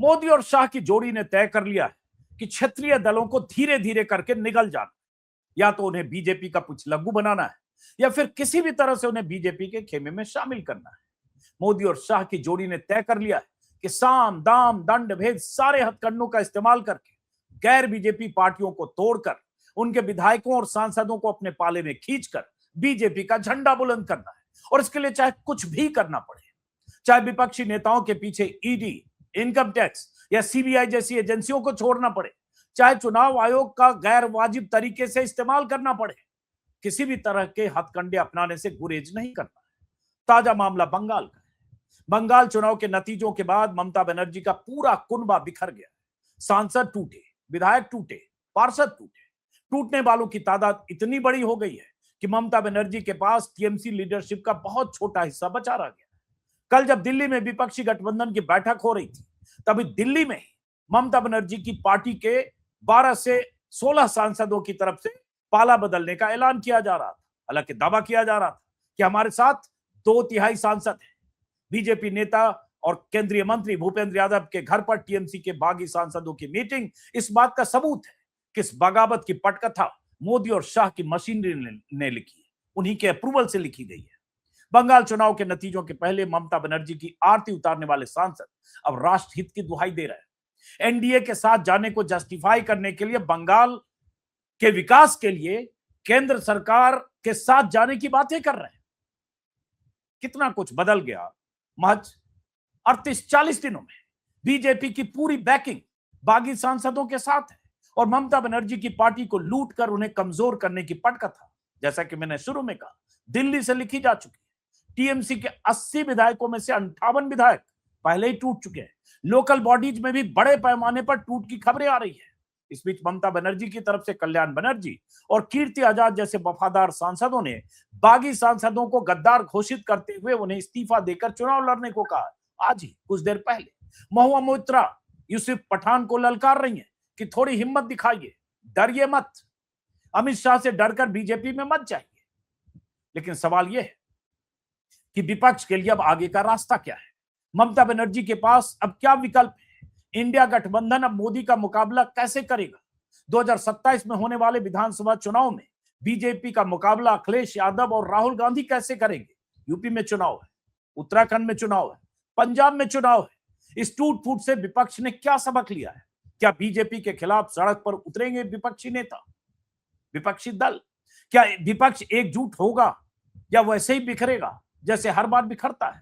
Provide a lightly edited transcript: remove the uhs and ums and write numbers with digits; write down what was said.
मोदी और शाह की जोड़ी ने तय कर लिया है कि क्षेत्रीय दलों को धीरे धीरे करके निगल जाना, या तो उन्हें बीजेपी का पुछलग्गू बनाना है या फिर किसी भी तरह से उन्हें बीजेपी के खेमे में शामिल करना है। मोदी और शाह की जोड़ी ने तय कर लिया है कि साम दाम दंड भेद सारे हथकंडों का इस्तेमाल करके गैर बीजेपी पार्टियों को तोड़कर उनके विधायकों और सांसदों को अपने पाले में खींचकर बीजेपी का झंडा बुलंद करना है, और इसके लिए चाहे कुछ भी करना पड़े, चाहे विपक्षी नेताओं के पीछे ईडी, इनकम टैक्स या सीबीआई जैसी एजेंसियों को छोड़ना पड़े, चाहे चुनाव आयोग का गैर वाजिब तरीके से इस्तेमाल करना पड़े, किसी भी तरह के हथकंडे अपनाने से गुरेज नहीं करना है। ताजा मामला बंगाल का है। बंगाल चुनाव के नतीजों के बाद ममता बनर्जी का पूरा कुनबा बिखर गया। सांसद टूटे, विधायक टूटे, पार्षद टूटे। टूटने वालों की तादाद इतनी बड़ी हो गई है कि ममता बनर्जी के पास टीएमसी लीडरशिप का बहुत छोटा हिस्सा बचा रह गया। कल जब दिल्ली में विपक्षी गठबंधन की बैठक हो रही थी, तभी दिल्ली में ममता बनर्जी की पार्टी के 12 से 16 सांसदों की तरफ से पाला बदलने का ऐलान किया जा रहा था। हालांकि दावा किया जा रहा था कि हमारे साथ 2/3 सांसद हैं। बीजेपी नेता और केंद्रीय मंत्री भूपेंद्र यादव के घर पर टीएमसी के बागी सांसदों की मीटिंग इस बात का सबूत है कि इस बगावत की पटकथा मोदी और शाह की मशीनरी ने लिखी है, उन्हीं के अप्रूवल से लिखी गई है। बंगाल चुनाव के नतीजों के पहले ममता बनर्जी की आरती उतारने वाले सांसद अब राष्ट्रहित की दुहाई दे रहे हैं। एनडीए के साथ जाने को जस्टिफाई करने के लिए, बंगाल के विकास के लिए केंद्र सरकार के साथ जाने की बातें कर रहे हैं। कितना कुछ बदल गया महज 38-40 दिनों में। बीजेपी की पूरी बैकिंग बागी सांसदों के साथ है और ममता बनर्जी की पार्टी को लूट कर उन्हें कमजोर करने की पटकथा, जैसा कि मैंने शुरू में कहा, दिल्ली से लिखी जा चुकी है। टीएमसी के 80 विधायकों में से 58 विधायक पहले ही टूट चुके हैं। लोकल बॉडीज में भी बड़े पैमाने पर टूट की खबरें आ रही है। इस बीच ममता बनर्जी की तरफ से कल्याण बनर्जी और कीर्ति आजाद जैसे वफादार सांसदों ने बागी सांसदों को गद्दार घोषित करते हुए उन्हें इस्तीफा देकर चुनाव लड़ने को कहा। आज ही कुछ देर पहले महुआ मोइत्रा यूसुफ पठान को ललकार रही है कि थोड़ी हिम्मत दिखाइए, डरिए मत, अमित शाह से डरकर बीजेपी में मत जाइए। लेकिन सवाल यह है कि विपक्ष के लिए अब आगे का रास्ता क्या है? ममता बनर्जी के पास अब क्या विकल्प है? इंडिया गठबंधन अब मोदी का मुकाबला कैसे करेगा? 2027 में होने वाले विधानसभा चुनाव में बीजेपी का मुकाबला अखिलेश यादव और राहुल गांधी कैसे करेंगे? यूपी में चुनाव है, उत्तराखंड में चुनाव है, पंजाब में चुनाव है। इस टूट फूट से विपक्ष ने क्या सबक लिया है? क्या बीजेपी के खिलाफ सड़क पर उतरेंगे विपक्षी नेता, विपक्षी दल? क्या विपक्ष एकजुट होगा या वैसे ही बिखरेगा जैसे हर बार बिखरता है?